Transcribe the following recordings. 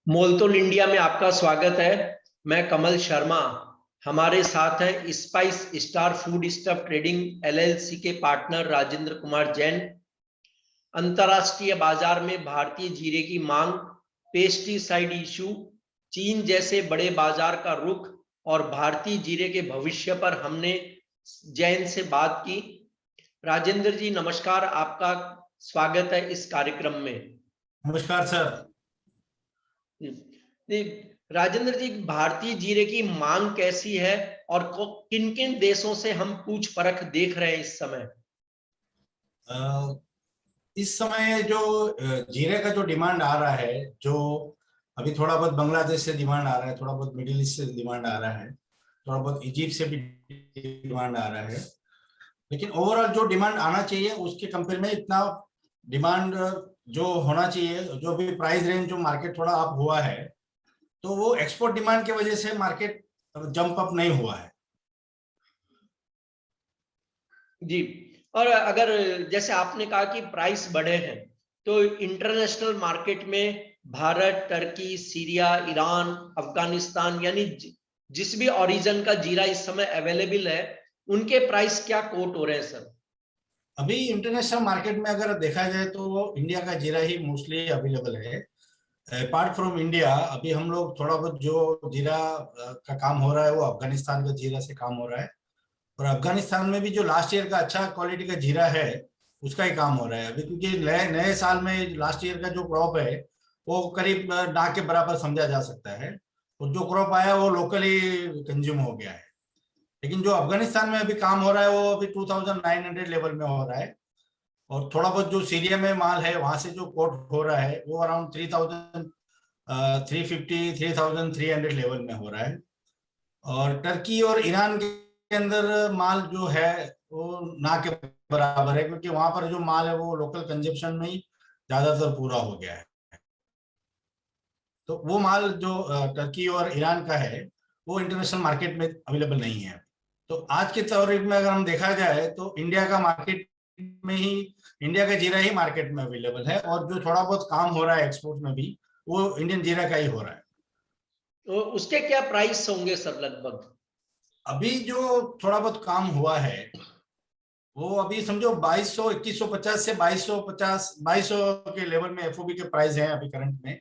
मोलतोल इंडिया में आपका स्वागत है। मैं कमल शर्मा। हमारे साथ है spice star food stuff trading LLC के पार्टनर राजेंद्र कुमार जैन। अंतर्राष्ट्रीय बाजार में भारतीय जीरे की मांग, पेस्टिसाइड इशू, चीन जैसे बड़े बाजार का रुख और भारतीय जीरे के भविष्य पर हमने जैन से बात की। राजेंद्र जी नमस्कार, आपका स्वागत है इस कार्यक्रम में। नमस्कार सर। राजेंद्र जी, भारतीय जीरे की मांग कैसी है और किन किन देशों से हम पूछ परख देख रहे हैं इस समय? इस समय जो जीरे का जो डिमांड आ रहा है, जो अभी थोड़ा बहुत बांग्लादेश से डिमांड आ रहा है, थोड़ा बहुत मिडिल ईस्ट से डिमांड आ रहा है, थोड़ा बहुत इजिप्ट से भी डिमांड आ रहा है, लेकिन ओवरऑल जो डिमांड आना चाहिए उसके कंपेयर में इतना डिमांड जो होना चाहिए, जो भी प्राइस रेंज जो मार्केट थोड़ा अप हुआ है, तो वो एक्सपोर्ट डिमांड की वजह से मार्केट जंप अप नहीं हुआ है जी। और अगर जैसे आपने कहा कि प्राइस बढ़े हैं, तो इंटरनेशनल मार्केट में Bharat, Turkey, Syria, Iran, Afghanistan यानी जिस भी ओरिजिन का जीरा इस समय अवेलेबल है, उनके प्राइस क्या कोट हो रहे हैं सर? अभी इंटरनेशनल मार्केट में अगर देखा जाए तो इंडिया का जीरा ही मोस्टली अवेलेबल है। अपार्ट फ्रॉम इंडिया अभी हम लोग थोड़ा बहुत जो जीरा का काम हो रहा है वो अफगानिस्तान का जीरा से काम हो रहा है, और अफगानिस्तान में भी जो लास्ट ईयर का अच्छा क्वालिटी का जीरा है उसका ही काम हो रहा है अभी, क्योंकि नए नए साल में लास्ट ईयर का जो क्रॉप है वो करीब ना के बराबर समझा जा सकता है, और जो क्रॉप आया वो लोकली कंज्यूम हो गया है। लेकिन जो अफगानिस्तान में अभी काम हो रहा है वो अभी 2900 लेवल में हो रहा है, और थोड़ा बहुत जो सीरिया में माल है वहां से जो कोट हो रहा है वो अराउंड 3,350 3,300 लेवल में हो रहा है। और टर्की और ईरान के अंदर माल जो है वो ना के बराबर है, क्योंकि वहां पर जो माल है वो लोकल कंजप्शन में ही ज्यादातर पूरा हो गया है। तो वो माल जो टर्की और ईरान का है वो इंटरनेशनल मार्केट में अवेलेबल नहीं है। तो आज के तौर में अगर हम देखा जाए तो इंडिया का मार्केट में ही, इंडिया का जीरा ही मार्केट में अवेलेबल है, और जो थोड़ा बहुत काम हो रहा है एक्सपोर्ट में भी वो इंडियन जीरा का ही हो रहा है। तो उसके क्या प्राइस होंगे सर लगभग? अभी जो थोड़ा बहुत काम हुआ है वो अभी समझो 2200 2150 से 2250 2200 के लेवल में एफओबी के प्राइस हैं अभी करंट में।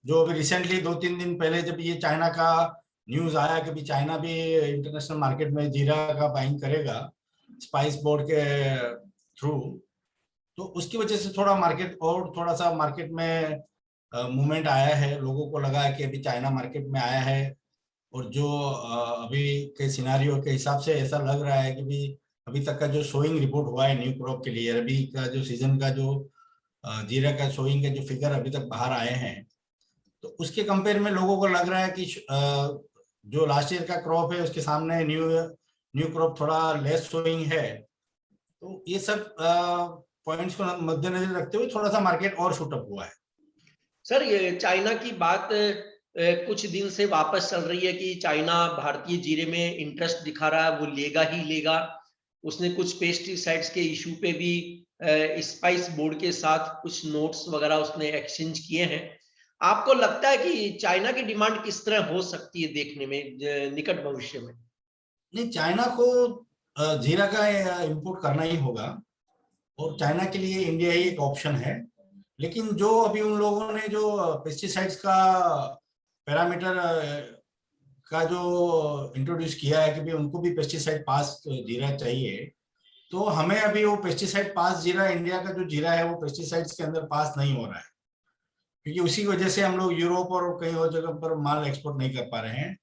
जो अभी रिसेंटली 2-3 दिन पहले जब ये चाइना का न्यूज आया कि भी चाइना भी इंटरनेशनल मार्केट में जीरा का बाइंग करेगा स्पाइस बोर्ड के थ्रू, तो उसकी वजह से थोड़ा मार्केट और थोड़ा सा मार्केट में मूवमेंट आया है। लोगों को लगा है कि अभी चाइना मार्केट में आया है, और जो अभी के सिनारियो के हिसाब से ऐसा लग रहा है कि भी अभी तक का जो सोइंग रिपोर्ट हुआ है न्यू क्रॉप के लिए, अभी का जो सीजन का जो जीरा का सोइंग के जो फिगर अभी तक बाहर आए हैं, तो उसके कंपेयर में लोगों को लग रहा है कि जो लास्ट ईयर का क्रॉप है उसके सामने न्यू न्यू क्रॉप थोड़ा लेस सोइंग है। तो ये सब पॉइंट्स को मद्देनजर रखते हुए थोड़ा सा मार्केट और शूटअप हुआ है। सर, ये चाइना की बात कुछ दिन से वापस चल रही है कि चाइना भारतीय जीरे में इंटरेस्ट दिखा रहा है, वो लेगा ही लेगा। उसने कुछ पेस्टिसाइड्स के इशू पे भी स्पाइस बोर्ड के साथ कुछ नोट्स वगैरह उसने एक्सचेंज किए हैं। आपको लगता है कि चाइना की डिमांड किस तरह हो सकती है देखने में निकट भविष्य में? नहीं, चाइना को जीरा का इंपोर्ट करना ही होगा, और चाइना के लिए इंडिया ही एक ऑप्शन है। लेकिन जो अभी उन लोगों ने जो पेस्टिसाइड्स का पैरामीटर का जो इंट्रोड्यूस किया है कि भी उनको भी पेस्टिसाइड पास जीरा चाहिए, तो हमें अभी वो पेस्टिसाइड पास जीरा, इंडिया का जो जीरा है वो पेस्टिसाइड्स के अंदर पास नहीं हो रहा है, क्योंकि उसी वजह से हम लोग यूरोप और कई और जगह पर माल एक्सपोर्ट नहीं कर पा रहे हैं।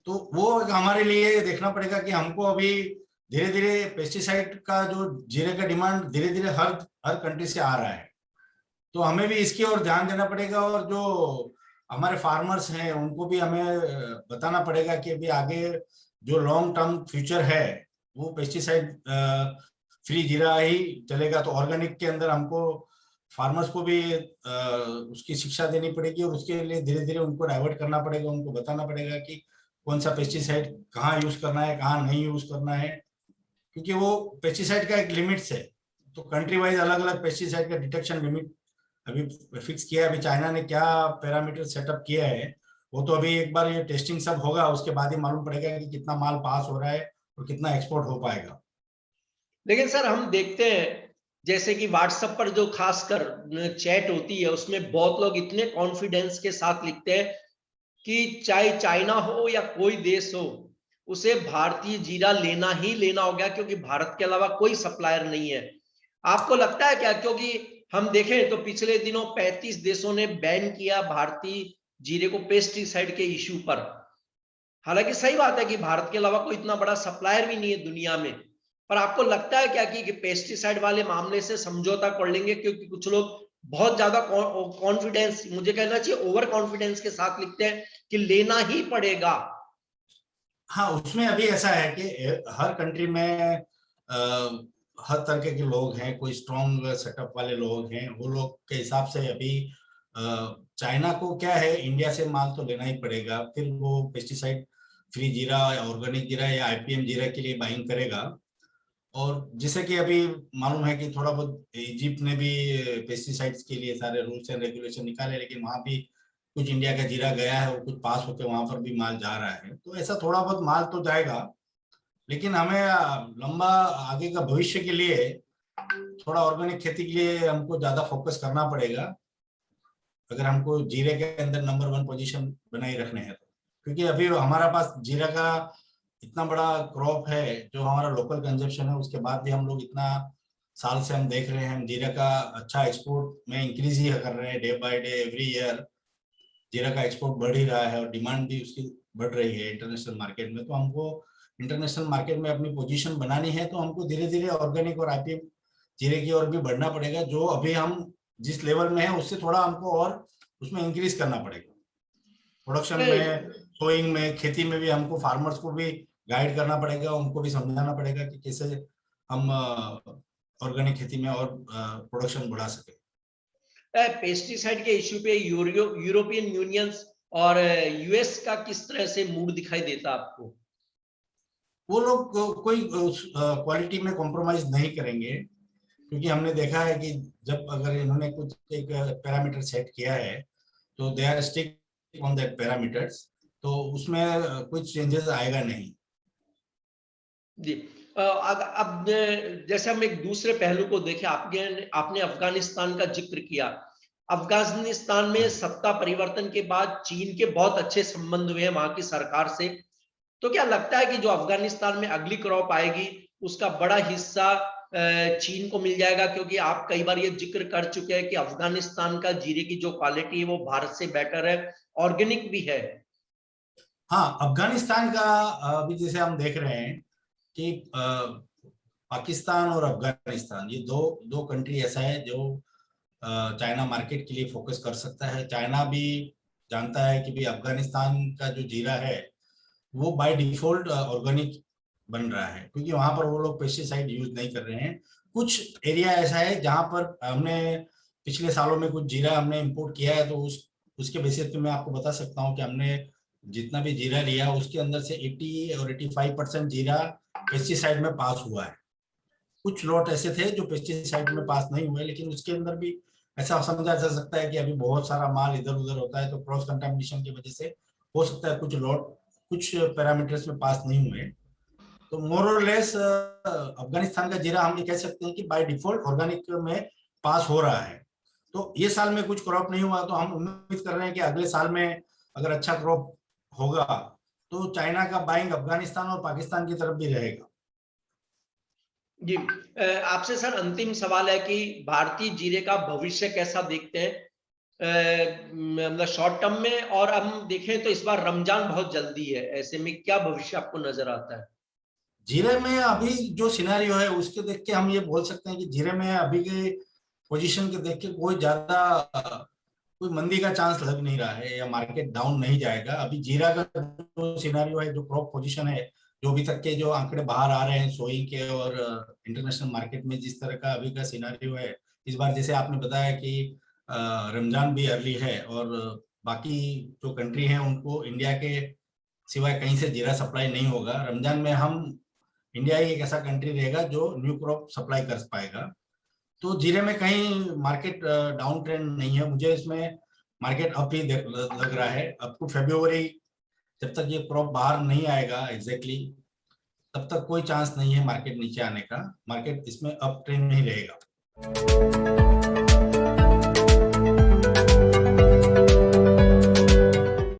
तो वो हमारे लिए देखना पड़ेगा कि हमको अभी धीरे धीरे पेस्टिसाइड का जो जीरे का डिमांड धीरे धीरे हर हर कंट्री से आ रहा है, तो हमें भी इसकी ओर ध्यान देना पड़ेगा, और जो हमारे फार्मर्स हैं उनको भी हमें बताना पड़ेगा कि अभी आगे जो लॉन्ग टर्म फ्यूचर है वो पेस्टिसाइड फ्री जीरा ही चलेगा। तो ऑर्गेनिक के अंदर हमको फार्मर्स को भी उसकी शिक्षा देनी पड़ेगी, और उसके लिए धीरे धीरे उनको डाइवर्ट करना पड़ेगा, उनको बताना पड़ेगा कि कौन सा पेस्टिसाइड कहाँ यूज करना है, कहाँ नहीं यूज करना है, क्योंकि वो पेस्टिसाइड का एक लिमिट्स है। तो कंट्री वाइज अलग अलग पेस्टिसाइड का डिटेक्शन लिमिट अभी फिक्स किया है। अभी चाइना ने क्या पैरामीटर सेटअप किया है वो तो अभी एक बार ये टेस्टिंग सब होगा, उसके बाद ही मालूम पड़ेगा कि कितना माल पास हो रहा है और कितना एक्सपोर्ट हो पाएगा। लेकिन सर हम देखते हैं जैसे कि व्हाट्सएप पर जो खासकर चैट होती है उसमें बहुत लोग इतने कॉन्फिडेंस के साथ लिखते हैं कि चाहे चाइना हो या कोई देश हो, उसे भारतीय जीरा लेना ही लेना हो गया क्योंकि भारत के अलावा कोई सप्लायर नहीं है। आपको लगता है क्या? क्योंकि हम देखें तो पिछले दिनों 35 देशों ने बैन किया भारतीय जीरे को पेस्टिसाइड के इश्यू पर। हालांकि सही बात है कि भारत के अलावा कोई इतना बड़ा सप्लायर भी नहीं है दुनिया में, पर आपको लगता है क्या कि पेस्टिसाइड वाले मामले से समझौता कर लेंगे? क्योंकि कुछ लोग बहुत ज्यादा कॉन्फिडेंस, मुझे कहना चाहिए ओवर कॉन्फिडेंस के साथ लिखते हैं कि लेना ही पड़ेगा। हाँ, उसमें अभी ऐसा है कि हर कंट्री में हर तरह के लोग हैं, कोई स्ट्रॉन्ग सेटअप वाले लोग हैं, वो लोग के हिसाब से अभी चाइना को क्या है, इंडिया से माल तो लेना ही पड़ेगा, फिर वो पेस्टिसाइड फ्री जीरा, ऑर्गेनिक जीरा या आईपीएम जीरा के लिए बाइंग करेगा। और जैसे कि अभी मालूम है कि थोड़ा बहुत इजिप्ट ने भी पेस्टिसाइड्स के लिए सारे रूल्स एंड रेगुलेशन निकाले, लेकिन वहां भी कुछ इंडिया का जीरा गया है, वो कुछ पास होकर वहां पर भी माल जा रहा है। तो ऐसा थोड़ा बहुत माल तो जाएगा, लेकिन हमें लंबा आगे का भविष्य के लिए थोड़ा ऑर्गेनिक खेती के लिए हमको ज्यादा फोकस करना पड़ेगा, अगर हमको जीरे के अंदर नंबर 1 पोजीशन बनाए रखने हैं तो। क्योंकि अभी हमारा पास जीरा का इतना बड़ा क्रॉप है जो हमारा लोकल कंजप्शन है, उसके बाद भी हम लोग इतना साल से हम देख रहे हैं, हम जीरा का अच्छा एक्सपोर्ट में इंक्रीज ही कर रहे हैं, day by day every year जीरा का एक्सपोर्ट बढ़ ही रहा है और डिमांड भी उसकी बढ़ रही है इंटरनेशनल मार्केट में। तो हमको इंटरनेशनल मार्केट में अपनी पोजीशन बनानी है, तो हमको धीरे धीरे ऑर्गेनिक और आईपीएम जीरे की ओर भी बढ़ना पड़ेगा। जो अभी हम जिस लेवल में है उससे थोड़ा हमको और उसमें इंक्रीज करना पड़ेगा, प्रोडक्शन में, सोइंग में, खेती में भी हमको फार्मर्स को भी गाइड करना पड़ेगा, उनको भी समझाना पड़ेगा कि कैसे हम ऑर्गेनिक खेती में और प्रोडक्शन बढ़ा सके। पेस्टिसाइड के इश्यू पे यूरोपियन यूनियन और यूएस का किस तरह से मूड दिखाई देता आपको? वो लोग कोई क्वालिटी में कॉम्प्रोमाइज नहीं करेंगे, क्योंकि हमने देखा है कि जब अगर इन्होंने कुछ एक पैरामीटर सेट किया है तो they are stick on that parameters, तो उसमें कुछ चेंजेस आएगा नहीं। जी। अब जैसे हम एक दूसरे पहलू को देखें, आपने अफगानिस्तान का जिक्र किया। अफगानिस्तान में सत्ता परिवर्तन के बाद चीन के बहुत अच्छे संबंध हुए हैं वहां की सरकार से। तो क्या लगता है कि जो अफगानिस्तान में अगली क्रॉप आएगी उसका बड़ा हिस्सा चीन को मिल जाएगा? क्योंकि आप कई बार ये जिक्र कर चुके हैं कि अफगानिस्तान का जीरे की जो क्वालिटी है वो भारत से बेटर है, ऑर्गेनिक भी है। हाँ, अफगानिस्तान का अभी जैसे हम देख रहे हैं कि पाकिस्तान और अफगानिस्तान, ये दो दो कंट्री ऐसा है जो चाइना मार्केट के लिए फोकस कर सकता है। चाइना भी जानता है कि भी अफगानिस्तान का जो जीरा है वो बाय डिफॉल्ट ऑर्गेनिक बन रहा है, क्योंकि वहां पर वो लोग पेस्टिसाइड यूज नहीं कर रहे हैं। कुछ एरिया ऐसा है जहां पर हमने पिछले सालों में कुछ जीरा हमने इंपोर्ट किया है, तो उसके बेसिस पे मैं आपको बता सकता हूँ कि हमने जितना भी जीरा लिया उसके अंदर से 80 और 85% जीरा पेस्टिसाइड में पास हुआ है। कुछ लॉट ऐसे थे जो पेस्टिसाइड में पास नहीं हुए, लेकिन उसके अंदर भी ऐसा समझा जा सकता है कि अभी बहुत सारा माल इधर उधर होता है, तो क्रॉस कंटामिनेशन की वजह से हो सकता है कुछ लॉट कुछ पैरामीटर्स में पास नहीं हुए। तो मोर और लेस अफगानिस्तान का जीरा हम ये कह सकते हैं कि बाय डिफॉल्ट ऑर्गेनिक में पास हो रहा है। तो ये साल में कुछ क्रॉप नहीं हुआ, तो हम उम्मीद कर रहे हैं कि अगले साल में अगर अच्छा क्रॉप होगा तो चाइना का बाइंग अफगानिस्तान और पाकिस्तान की तरफ भी रहेगा। जी। आपसे सर अंतिम सवाल है कि भारतीय जीरे का भविष्य कैसा देखते हैं मतलब शॉर्ट टर्म में? और हम देखें तो इस बार रमजान बहुत जल्दी है, ऐसे में क्या भविष्य आपको नजर आता है? जीरे में अभी जो सिनेरियो है उसके देख के हम ये बोल सकते हैं कि जीरे में अभी के पोजीशन के देख के कोई ज्यादा कोई मंदी का चांस लग नहीं रहा है, या मार्केट डाउन नहीं जाएगा। अभी जीरा का जो सिनेरियो है, जो क्रॉप पोजीशन है, जो अभी तक के जो आंकड़े बाहर आ रहे हैं सोइंग के और इंटरनेशनल मार्केट में जिस तरह का अभी का सिनेरियो है, इस बार जैसे आपने बताया कि रमजान भी अर्ली है और बाकी जो कंट्री है उनको इंडिया के सिवाय कहीं से जीरा सप्लाई नहीं होगा। रमजान में हम इंडिया ही एक ऐसा कंट्री रहेगा जो न्यू क्रॉप सप्लाई कर पाएगा। तो जीरे में कहीं मार्केट डाउन ट्रेंड नहीं है, मुझे इसमें मार्केट अप ही लग रहा है। अप टू फरवरी जब तक ये क्रॉप बाहर नहीं आएगा एग्जैक्टली, तब तक कोई चांस नहीं है मार्केट नीचे आने का। मार्केट इसमें अप ट्रेंड नहीं रहेगा।